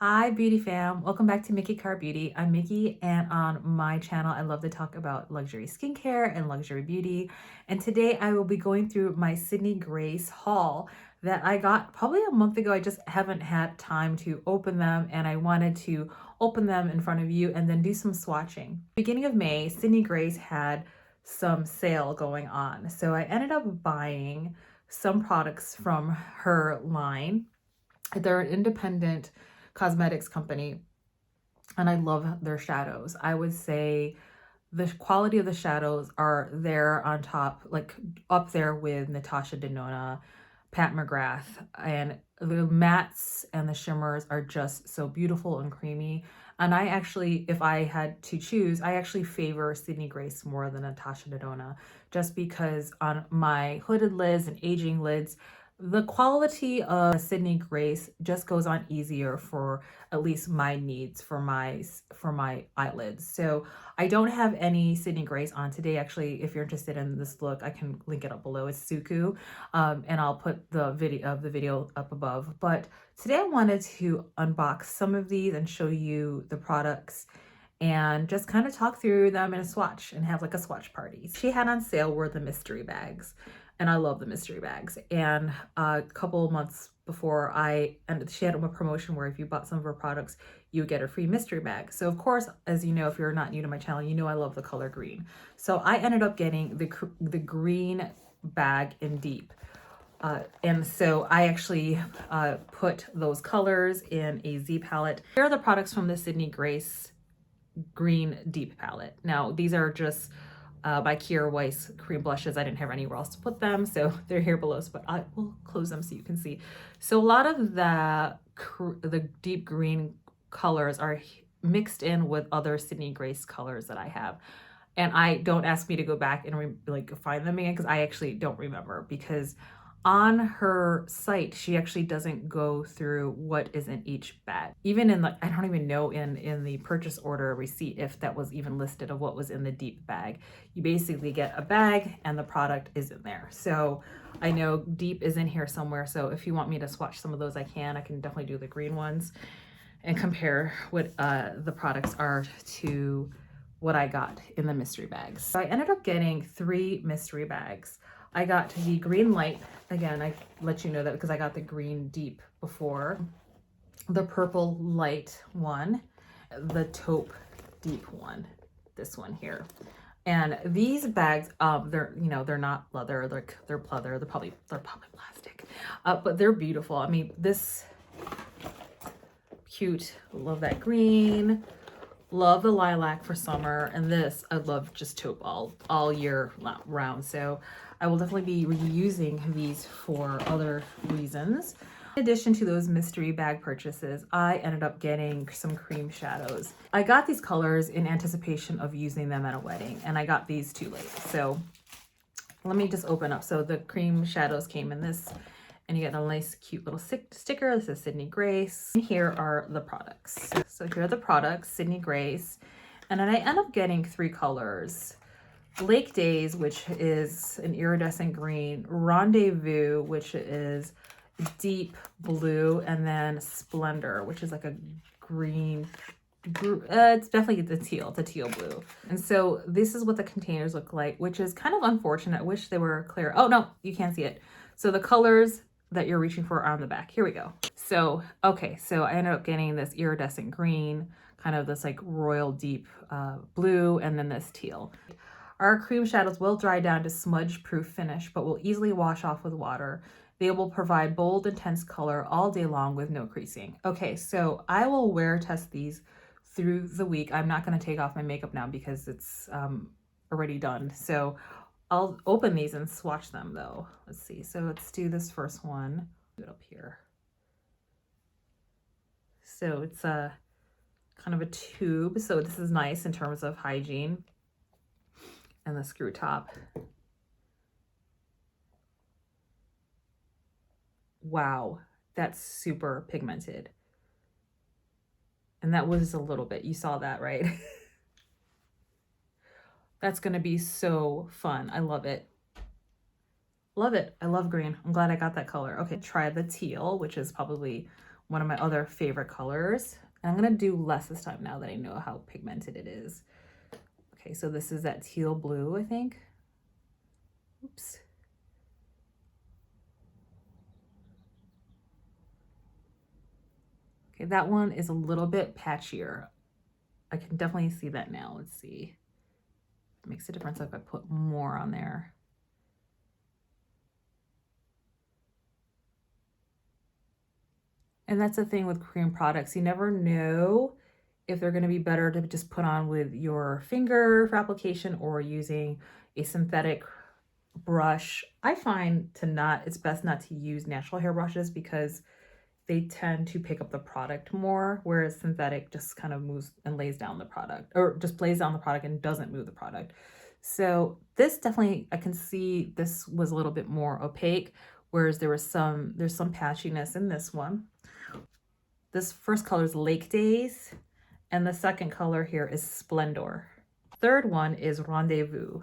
Hi beauty fam, welcome back to Mickey Car Beauty. I'm Mickey, and on my channel I love to talk about luxury skincare and luxury beauty, and today I will be going through my Sydney Grace haul that I got probably a month ago. I just haven't had time to open them, and I wanted to open them in front of you and then do some swatching. Beginning of May, Sydney Grace had some sale going on, so I ended up buying some products from her line. They're an independent cosmetics company, and I love their shadows. I would say the quality of the shadows are there on top, like up there with Natasha Denona, Pat McGrath, and the mattes and the shimmers are just so beautiful and creamy. And I actually, if I had to choose, I actually favor Sydney Grace more than Natasha Denona, just because on my hooded lids and aging lids, the quality of Sydney Grace just goes on easier for at least my needs for my eyelids. So I don't have any Sydney Grace on today. Actually, if you're interested in this look, I can link it up below. It's Suqqu, and I'll put the video up above. But today I wanted to unbox some of these and show you the products and just kind of talk through them in a swatch and have like a swatch party. She had on sale were the mystery bags, and I love the mystery bags. And a couple of months before she had a promotion where if you bought some of her products, you would get a free mystery bag. So of course, as you know, if you're not new to my channel, you know I love the color green. So I ended up getting the green bag in deep. And so I actually put those colors in a Z palette. Here are the products from the Sydney Grace green deep palette. Now these are just by Kira Weiss cream blushes. I didn't have anywhere else to put them, so they're here below, but I will close them so you can see. So a lot of the deep green colors are mixed in with other Sydney Grace colors that I have. And I don't ask me to go back and find them again, because I actually don't remember, because on her site she actually doesn't go through what is in each bag. Even in I don't even know in the purchase order receipt if that was even listed of what was in the deep bag. You basically get a bag and the product is in there. So I know deep is in here somewhere, so if you want me to swatch some of those, I can definitely do the green ones and compare what the products are to what I got in the mystery bags. So I ended up getting 3 mystery bags. I got the green light. Again, I let you know that because I got the green deep before. The purple light one, the taupe deep one, this one here. And these bags, they're not leather, they're pleather, they're probably plastic, but they're beautiful. I mean, this cute, love that green. Love the lilac for summer, and this I love just taupe all year round. So I will definitely be reusing these for other reasons. In addition to those mystery bag purchases, I ended up getting some cream shadows. I got these colors in anticipation of using them at a wedding, and I got these too late. So let me just open up. So the cream shadows came in this, and you get a nice cute little sticker. This is Sydney Grace. And here are the products. So here are the products, Sydney Grace. And then I end up getting 3 colors. Lake Days, which is an iridescent green. Rendezvous, which is deep blue. And then Splendor, which is like a green, it's definitely the teal. It's a teal blue. And so this is what the containers look like, which is kind of unfortunate. I wish they were clear. Oh no, you can't see it. So the colors that you're reaching for are on the back. Here we go. So, okay, so I ended up getting this iridescent green, kind of this like royal deep blue, and then this teal. Our cream shadows will dry down to smudge-proof finish, but will easily wash off with water. They will provide bold, intense color all day long with no creasing. Okay, so I will wear test these through the week. I'm not going to take off my makeup now because it's already done. So I'll open these and swatch them though. Let's see. So let's do this first one. Do it up here. So it's a kind of a tube. So this is nice in terms of hygiene. And the screw top. Wow, that's super pigmented. And that was a little bit, you saw that, right? That's gonna be so fun. I love it. Love it. I love green. I'm glad I got that color. Okay, try the teal, which is probably one of my other favorite colors. And I'm gonna do less this time now that I know how pigmented it is. Okay, so this is that teal blue, I think. Oops. Okay, that one is a little bit patchier. I can definitely see that now. Let's see. It makes a difference if I put more on there. And that's the thing with cream products. You never know if they're going to be better to just put on with your finger for application or using a synthetic brush. I find it's best not to use natural hair brushes because they tend to pick up the product more, whereas synthetic just kind of moves and lays down the product, or just lays down the product and doesn't move the product. So this definitely, I can see this was a little bit more opaque, whereas there's some patchiness in this one. This first color is Lake Days, and the second color here is Splendor. Third one is Rendezvous.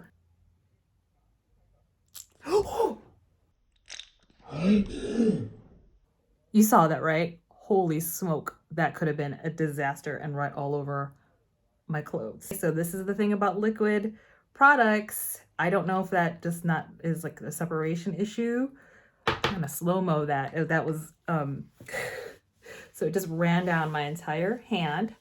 You saw that, right? Holy smoke, that could have been a disaster and right all over my clothes. So this is the thing about liquid products. I don't know if that just not is like a separation issue. I'm gonna slow-mo that. That was, so it just ran down my entire hand.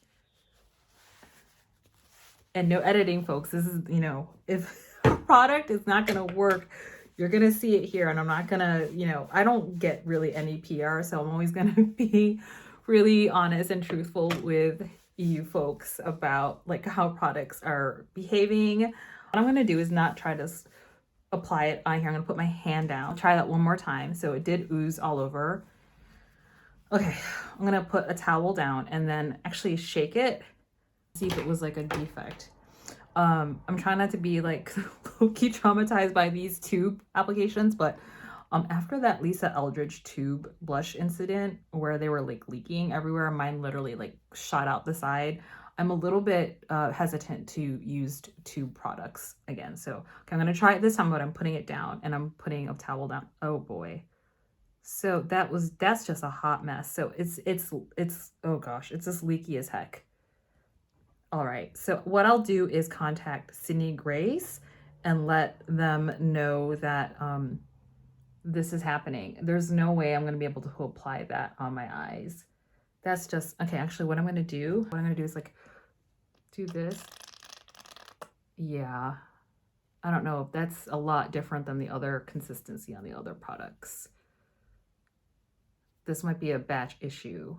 And no editing, folks. This is, you know, if a product is not gonna work, you're gonna see it here, and I'm not gonna, you know, I don't get really any PR, so I'm always gonna be really honest and truthful with you folks about like how products are behaving. What I'm gonna do is not try to apply it on here. I'm gonna put my hand down. Try that one more time. So it did ooze all over. Okay, I'm gonna put a towel down and then actually shake it, see if it was like a defect. I'm trying not to be like low-key traumatized by these tube applications, but after that Lisa Eldridge tube blush incident where they were like leaking everywhere, mine literally like shot out the side. I'm a little bit hesitant to use tube products again. So okay, I'm gonna try it this time, but I'm putting it down and I'm putting a towel down. Oh boy. So that's just a hot mess. So it's oh gosh, it's just leaky as heck. All right, so what I'll do is contact Sydney Grace and let them know that this is happening. There's no way I'm gonna be able to apply that on my eyes. That's just, okay, actually what I'm gonna do is like, do this. Yeah, I don't know, that's a lot different than the other consistency on the other products. This might be a batch issue.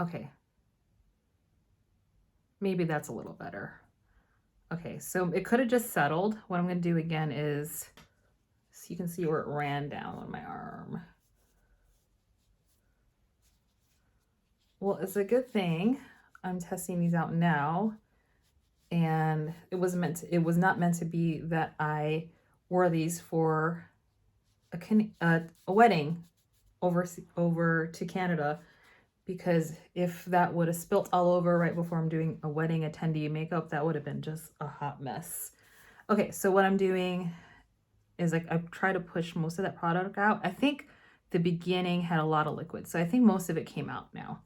Okay. Maybe that's a little better. Okay, so it could have just settled. What I'm gonna do again is, so you can see where it ran down on my arm. Well, it's a good thing I'm testing these out now. And it was not meant to be that I wore these for a wedding over to Canada, because if that would have spilt all over right before I'm doing a wedding attendee makeup, that would have been just a hot mess. Okay, so what I'm doing is like I try to push most of that product out. I think the beginning had a lot of liquid, so I think most of it came out now.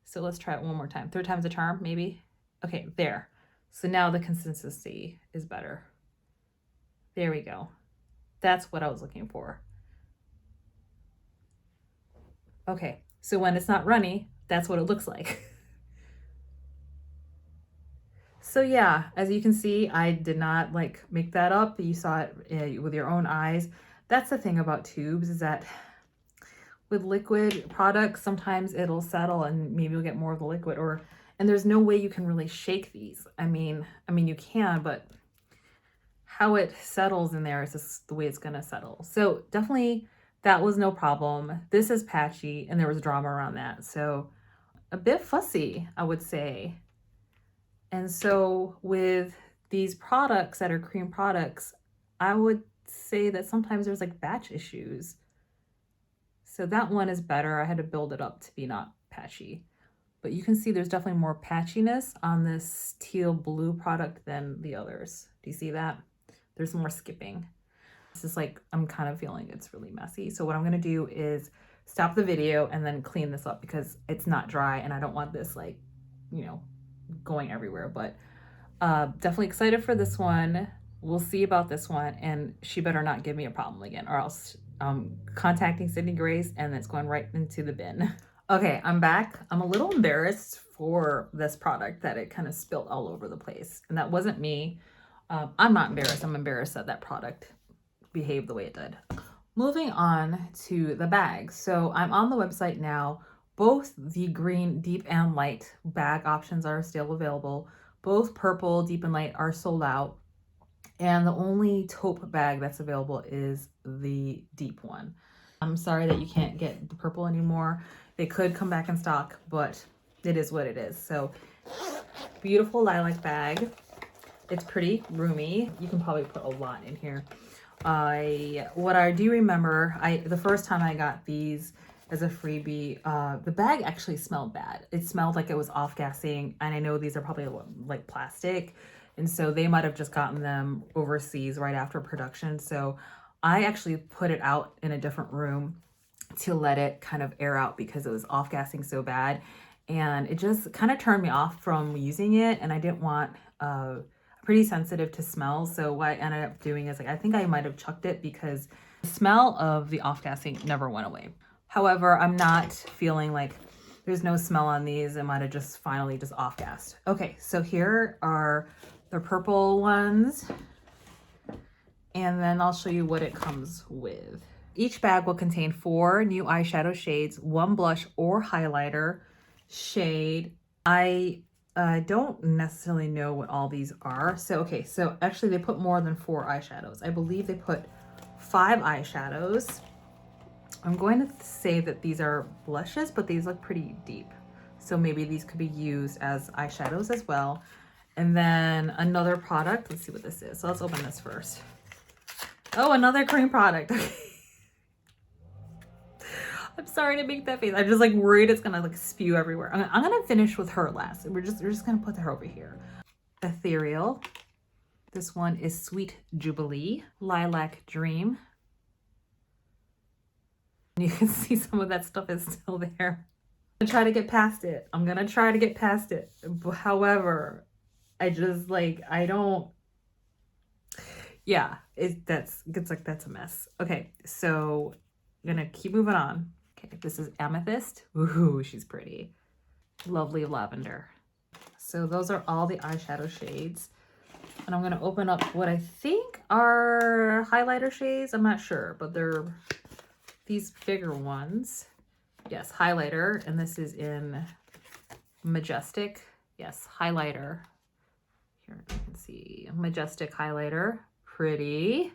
So let's try it one more time. Third time's a charm, maybe. Okay, there. So now the consistency is better. There we go. That's what I was looking for. Okay, so when it's not runny, that's what it looks like. So yeah, as you can see, I did not like make that up. You saw it with your own eyes. That's the thing about tubes, is that with liquid products, sometimes it'll settle and maybe you'll get more of the liquid, and there's no way you can really shake these. I mean you can, but how it settles in there is just the way it's gonna settle. So definitely that was no problem. This is patchy and there was drama around that. So a bit fussy, I would say. And so with these products that are cream products, I would say that sometimes there's like batch issues. So that one is better. I had to build it up to be not patchy. But you can see there's definitely more patchiness on this teal blue product than the others. Do you see that? There's more skipping. This is like, I'm kind of feeling it's really messy. So what I'm gonna do is stop the video and then clean this up because it's not dry and I don't want this like, you know, going everywhere. But definitely excited for this one. We'll see about this one, and she better not give me a problem again, or else contacting Sydney Grace and it's going right into the bin. Okay, I'm back. I'm a little embarrassed for this product that it kind of spilled all over the place, and that wasn't me. I'm not embarrassed. I'm embarrassed that that product behaved the way it did. Moving on to the bag. So I'm on the website now. Both the green deep and light bag options are still available. Both purple deep and light are sold out. And the only taupe bag that's available is the deep one. I'm sorry that you can't get the purple anymore. They could come back in stock, but it is what it is. So beautiful lilac bag. It's pretty roomy. You can probably put a lot in here. What I do remember, the first time I got these as a freebie, the bag actually smelled bad. It smelled like it was off-gassing, and I know these are probably like plastic, and so they might have just gotten them overseas right after production. So I actually put it out in a different room to let it kind of air out because it was off-gassing so bad, and it just kind of turned me off from using it, and I didn't want pretty sensitive to smell. So what I ended up doing is, like, I think I might have chucked it because the smell of the off-gassing never went away. However, I'm not feeling like there's no smell on these. It might have just finally just off-gassed. Okay, so here are the purple ones, and then I'll show you what it comes with. Each bag will contain 4 new eyeshadow shades, 1 blush or highlighter shade. I don't necessarily know what all these are. So, okay, so actually they put more than 4 eyeshadows. I believe they put 5 eyeshadows. I'm going to say that these are blushes, but these look pretty deep. So maybe these could be used as eyeshadows as well. And then another product, let's see what this is. So let's open this first. Oh, another cream product. Okay. I'm sorry to make that face. I'm just like worried it's gonna like spew everywhere. I'm gonna finish with her last. We're just gonna put her over here. Ethereal. This one is Sweet Jubilee. Lilac Dream. You can see some of that stuff is still there. I'm gonna try to get past it. I'm gonna try to get past it. However, I just like, I don't, yeah, that's a mess. Okay, so I'm gonna keep moving on. Okay, this is Amethyst. Ooh, she's pretty. Lovely Lavender. So those are all the eyeshadow shades. And I'm gonna open up what I think are highlighter shades. I'm not sure, but they're these bigger ones. Yes, highlighter, and this is in Majestic. Yes, highlighter. Here you can see Majestic highlighter. Pretty.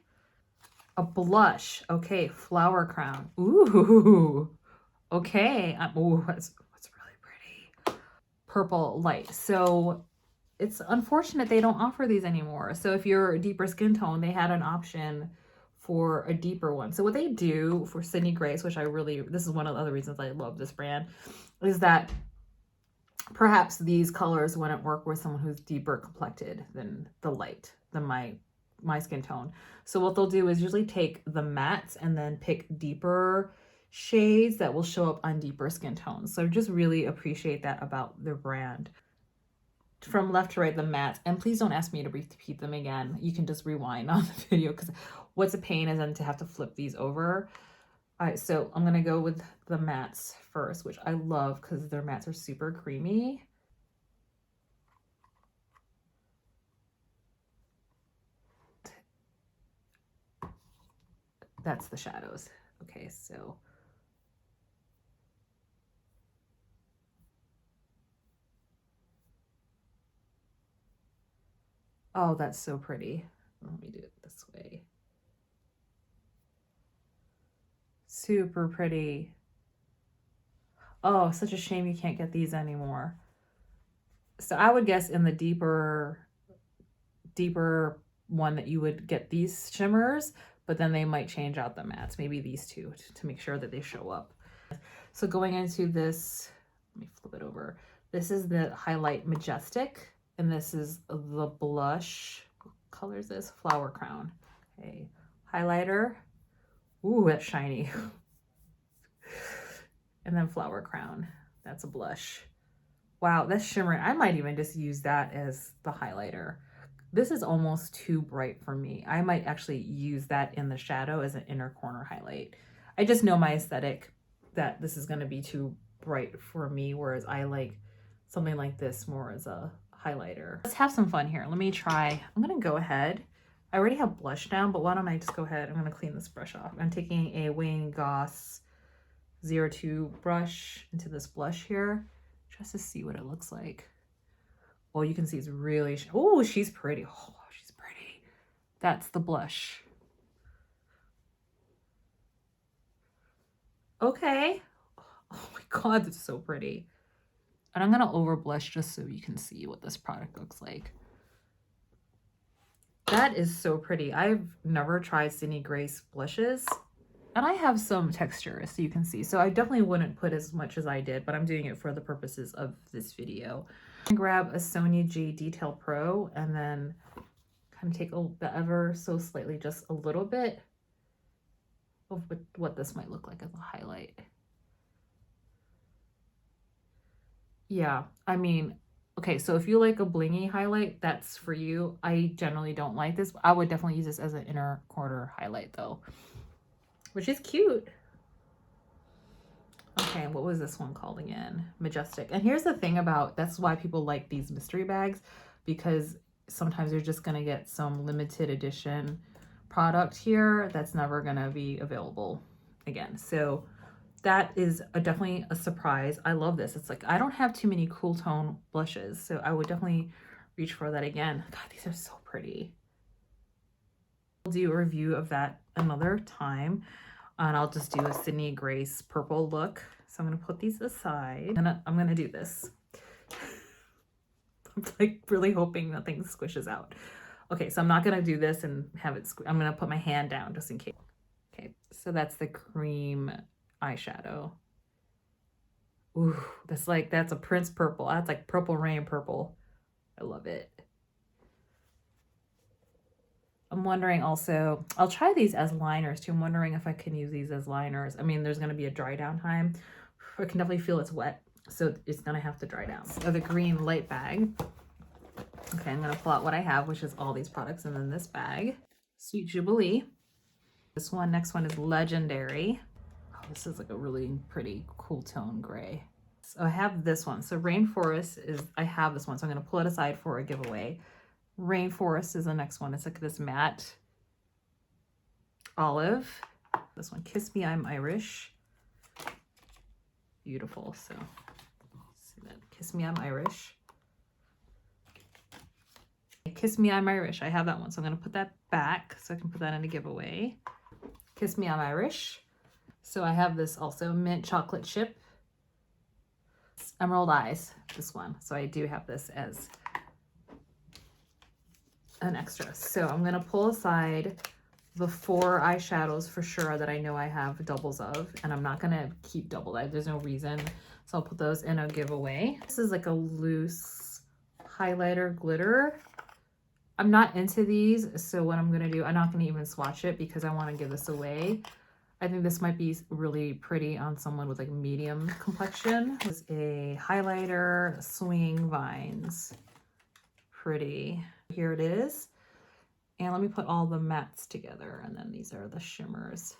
A blush. Okay, Flower Crown. Ooh. Okay. Ooh, what's really pretty. Purple Light. So it's unfortunate they don't offer these anymore. So if you're a deeper skin tone, they had an option for a deeper one. So what they do for Sydney Grace, which this is one of the other reasons I love this brand, is that perhaps these colors wouldn't work with someone who's deeper complected than my skin tone. So what they'll do is usually take the mattes and then pick deeper shades that will show up on deeper skin tones. So just really appreciate that about their brand. From left to right, the mattes, and please don't ask me to repeat them again. You can just rewind on the video because what's a pain is then to have to flip these over. All right, so I'm gonna go with the mattes first, which I love because their mattes are super creamy. That's the shadows. Okay, so oh, that's so pretty. Let me do it this way. Super pretty. Oh, such a shame you can't get these anymore. So I would guess in the deeper one that you would get these shimmers, but then they might change out the mattes, maybe these two, to make sure that they show up. So going into this, let me flip it over. This is the highlight Majestic, and this is the blush. What color is this? Flower Crown. Okay, highlighter. Ooh, that's shiny. And then Flower Crown. That's a blush. Wow, that's shimmering. I might even just use that as the highlighter. This is almost too bright for me. I might actually use that in the shadow as an inner corner highlight. I just know my aesthetic that this is going to be too bright for me, whereas I like something like this more as a highlighter. Let's have some fun here. Let me try. I'm going to go ahead. I already have blush down, but why don't I just go ahead. I'm going to clean this brush off. I'm taking a Wayne Goss 02 brush into this blush here just to see what it looks like. Well, you can see it's really, oh, she's pretty. Oh, she's pretty. That's the blush. Okay. Oh my God, that's so pretty. And I'm gonna over blush just so you can see what this product looks like. That is so pretty. I've never tried Sydney Grace blushes. And I have some texture, so you can see. So I definitely wouldn't put as much as I did, but I'm doing it for the purposes of this video. Grab a Sonia G Detail Pro and then kind of take the ever so slightly, just a little bit of what this might look like as a highlight. Yeah, I mean, okay, so if you like a blingy highlight, that's for you. I generally don't like this. I would definitely use this as an inner corner highlight though, which is cute. Okay, what was this one called again? Majestic. And here's the thing about, that's why people like these mystery bags, because sometimes you're just gonna get some limited edition product here that's never gonna be available again. So that is definitely a surprise. I love this. It's like, I don't have too many cool tone blushes, so I would definitely reach for that again. God, these are so pretty. I'll do a review of that another time. And I'll just do a Sydney Grace purple look. So I'm gonna put these aside. I'm gonna do this. I'm like really hoping nothing squishes out. Okay, so I'm not gonna do this and have it I'm gonna put my hand down just in case. Okay, so that's the cream eyeshadow. Ooh, that's a Prince purple. That's like Purple Rain purple. I love it. I'm wondering also, I'll try these as liners too. I'm wondering if I can use these as liners. I mean, there's going to be a dry down time. I can definitely feel it's wet, so it's going to have to dry down. So the green light bag. Okay, I'm going to pull out what I have, which is all these products, and then this bag. Sweet Jubilee. This one, next one is Legendary. Oh, this is like a really pretty cool tone gray. So I have this one. So Rainforest is, I have this one, so I'm going to pull it aside for a giveaway. Rainforest is the next one. It's like this matte olive. This one, Kiss Me, I'm Irish. Beautiful. So, see that? Kiss Me, I'm Irish. Kiss Me, I'm Irish. I have that one. So I'm going to put that back so I can put that in a giveaway. Kiss Me, I'm Irish. So I have this also, Mint Chocolate Chip. Emerald Eyes, this one. So I do have this as an extra. So I'm gonna pull aside the 4 eyeshadows for sure that I know I have doubles of, and I'm not gonna keep double that. There's no reason. So I'll put those in a giveaway. This is like a loose highlighter glitter. I'm not into these, so what I'm gonna do, I'm not gonna even swatch it because I wanna give this away. I think this might be really pretty on someone with like medium complexion. This is a highlighter, Swinging Vines. Pretty. Here it is. And let me put all the mattes together, and then these are the shimmers.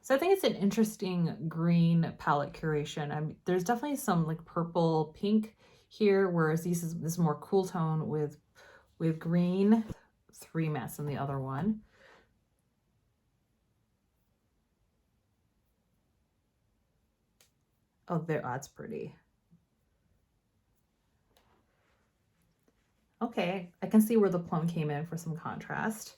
So I think it's an interesting green palette curation. There's definitely some like purple pink here, whereas this is more cool tone with green. 3 mattes in the other one. Oh, there, oh, that's pretty. Okay, I can see where the plum came in for some contrast.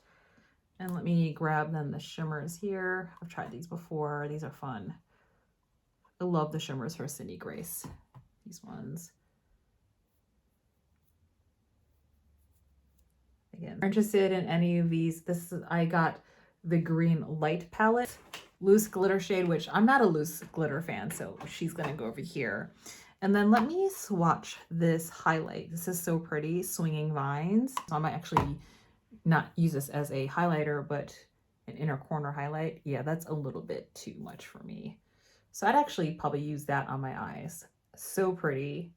And let me grab then the shimmers here. I've tried these before. These are fun. I love the shimmers for Sydney Grace. These ones. Again, if you're interested in any of these, I got the green light palette, loose glitter shade, which I'm not a loose glitter fan, so she's gonna go over here. And then let me swatch this highlight. This is so pretty, Swinging Vines. So I might actually not use this as a highlighter, but an inner corner highlight. Yeah, that's a little bit too much for me. So I'd actually probably use that on my eyes. So pretty.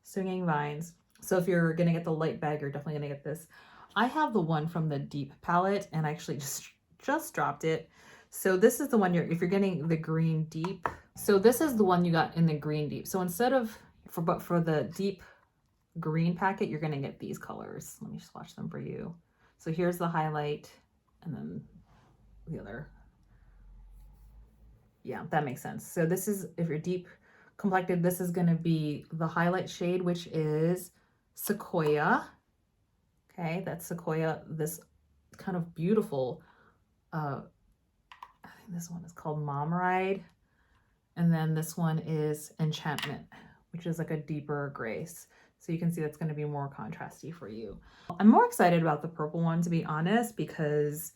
Swinging Vines. So if you're gonna get the light bag, you're definitely gonna get this. I have the one from the Deep palette and I actually just dropped it. So this is the one if you're getting the green deep. So this is the one you got in the green deep. So instead of, for the deep green packet, you're gonna get these colors. Let me swatch them for you. So here's the highlight and then the other. Yeah, that makes sense. So this is, if you're deep complected, this is gonna be the highlight shade, which is Sequoia. Okay, that's Sequoia, this kind of beautiful, I think this one is called Mom Ride. And then this one is Enchantment, which is like a deeper grace. So you can see that's gonna be more contrasty for you. I'm more excited about the purple one, to be honest, because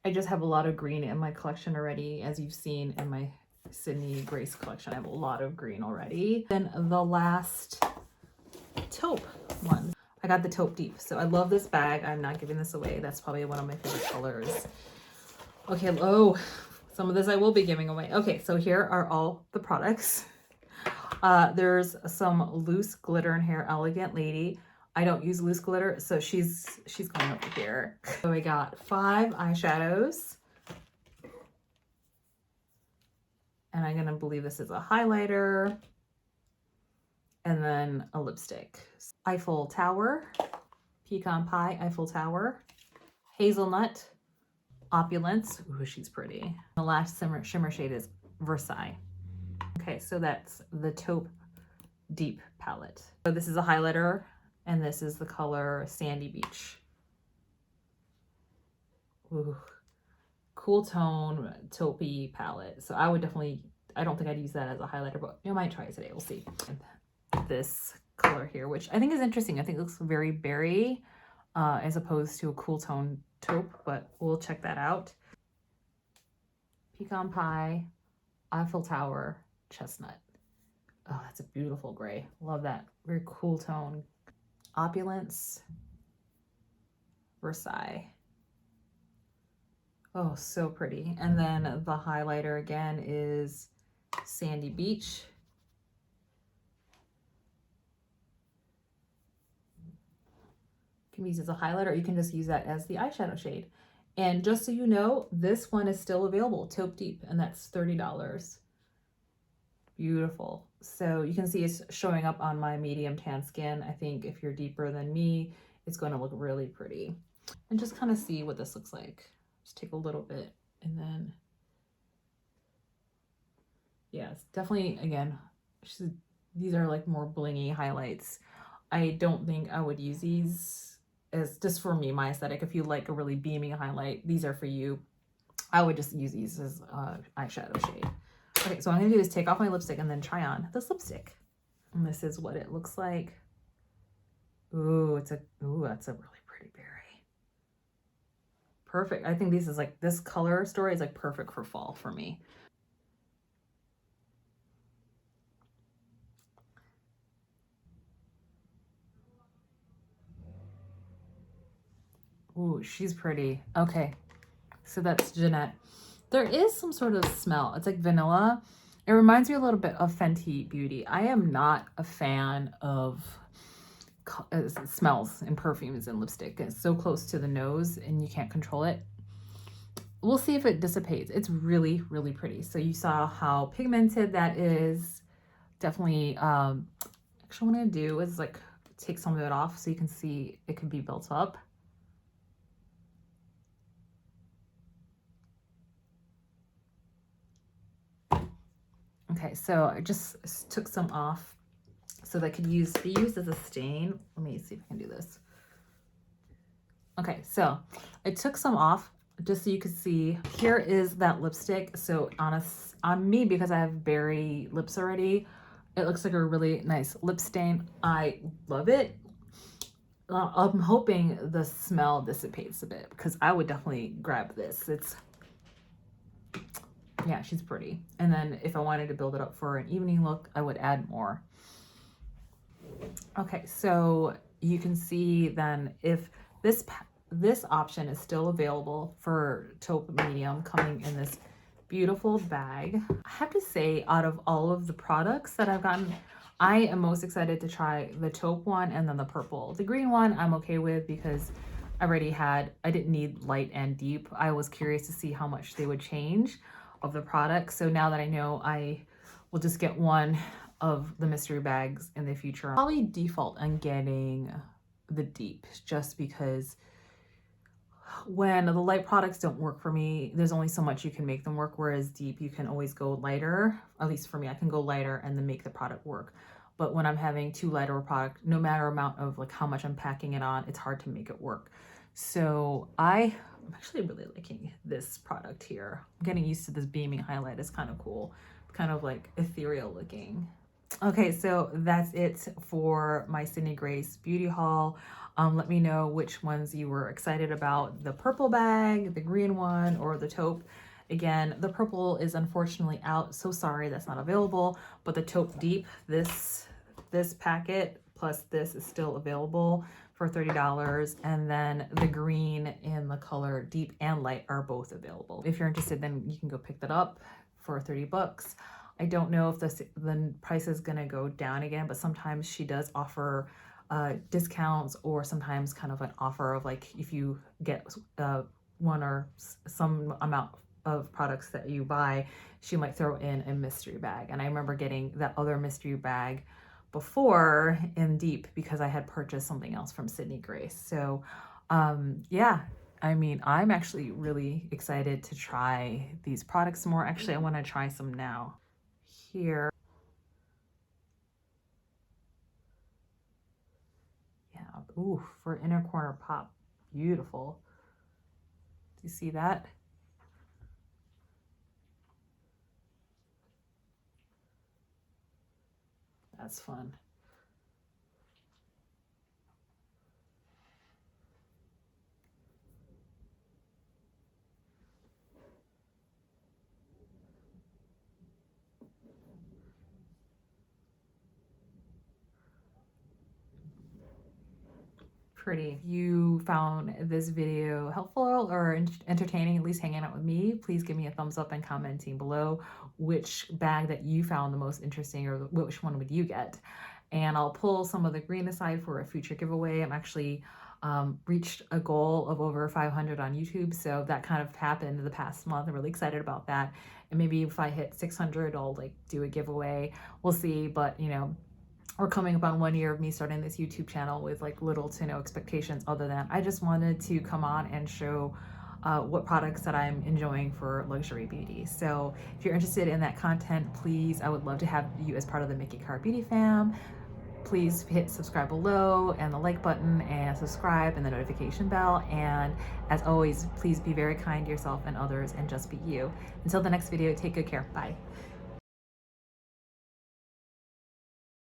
I just have a lot of green in my collection already. As you've seen in my Sydney Grace collection, I have a lot of green already. Then the last taupe one. I got the taupe deep. So I love this bag. I'm not giving this away. That's probably one of my favorite colors. Okay, oh, some of this I will be giving away. Okay, so here are all the products. There's some loose glitter in here, Elegant Lady. I don't use loose glitter, so she's going over here. So I got 5 eyeshadows. And I'm gonna believe this is a highlighter. And then a lipstick. Eiffel Tower, Pecan Pie, Eiffel Tower, Hazelnut, Opulence. Ooh, she's pretty. The last shimmer shade is Versailles. Okay, so that's the Taupe Deep palette. So this is a highlighter, and this is the color Sandy Beach. Ooh, cool tone taupey palette. So I would definitely, I don't think I'd use that as a highlighter, but I might try it today. We'll see. This color here, which I think is interesting. I think it looks very berry as opposed to a cool tone taupe, but we'll check that out. Pecan Pie, Eiffel Tower, Chestnut. Oh, that's a beautiful gray. Love that. Very cool tone. Opulence, Versailles. Oh, so pretty. And then the highlighter again is Sandy Beach. You can use it as a highlighter, or you can just use that as the eyeshadow shade. And just so you know, this one is still available, Taupe Deep, and that's $30. Beautiful. So you can see it's showing up on my medium tan skin. I think if you're deeper than me, it's going to look really pretty. And just kind of see what this looks like. Just take a little bit and then, yeah, it's definitely, again, these are like more blingy highlights. I don't think I would use these as, just for me, my aesthetic. If you like a really beaming highlight, these are for you. I would just use these as eyeshadow shade. Okay, so what I'm gonna do is take off my lipstick and then try on this lipstick. And this is what it looks like. Ooh, that's a really pretty berry. Perfect. I think this is like, this color story is like perfect for fall for me. Ooh, she's pretty. Okay, so that's Jeanette. There is some sort of smell. It's like vanilla. It reminds me a little bit of Fenty Beauty. I am not a fan of smells and perfumes and lipstick. It's so close to the nose and you can't control it. We'll see if it dissipates. It's really, really pretty. So you saw how pigmented that is. Definitely, actually what I'm gonna do is like take some of it off so you can see it can be built up. Okay, so I just took some off so that could be used as a stain. Let me see if I can do this. Okay, so I took some off just so you could see. Here is that lipstick. So on me, because I have berry lips already, it looks like a really nice lip stain. I love it. I'm hoping the smell dissipates a bit because I would definitely grab this. Yeah, she's pretty. And then if I wanted to build it up for an evening look, I would add more. Okay, so you can see then if this this option is still available for taupe medium, coming in this beautiful bag. I have to say, out of all of the products that I've gotten, I am most excited to try the taupe one and then the purple. The green one I'm okay with because I didn't need light and deep. I was curious to see how much they would change of the product. So now that I know, I will just get one of the mystery bags in the future. I'll probably default on getting the deep just because when the light products don't work for me, there's only so much you can make them work, whereas deep you can always go lighter. At least for me, I can go lighter and then make the product work. But when I'm having too light of a product, no matter amount of like how much I'm packing it on, it's hard to make it work. So I'm actually really liking this product here. I'm getting used to this beaming highlight. It's kind of cool, kind of like ethereal looking. Okay, so that's it for my Sydney Grace beauty haul. Let me know which ones you were excited about, the purple bag, the green one, or the taupe. Again, the purple is unfortunately out, so sorry that's not available, but the taupe deep, this packet plus this is still available for $30, and then the green in the color deep and light are both available. If you're interested, then you can go pick that up for 30 bucks. I don't know if the price is gonna go down again, but sometimes she does offer discounts, or sometimes kind of an offer of like if you get one or some amount of products that you buy, she might throw in a mystery bag. And I remember getting that other mystery bag before in deep because I had purchased something else from Sydney Grace. So yeah, I mean, I'm actually really excited to try these products more. Actually, I want to try some now. Here, yeah, ooh, for inner corner pop, beautiful. Do you see that? That's fun. Pretty. If you found this video helpful or entertaining, at least hanging out with me, please give me a thumbs up and commenting below which bag that you found the most interesting, or which one would you get. And I'll pull some of the green aside for a future giveaway. I'm actually reached a goal of over 500 on YouTube, so that kind of happened the past month. I'm really excited about that. And maybe if I hit 600, I'll like do a giveaway. We'll see, but you know, we're coming up on 1 year of me starting this YouTube channel with like little to no expectations other than I just wanted to come on and show what products that I'm enjoying for luxury beauty. So if you're interested in that content, please, I would love to have you as part of the Mickey Car Beauty fam. Please hit subscribe below and the like button and subscribe and the notification bell. And as always, please be very kind to yourself and others and just be you. Until the next video, take good care. Bye.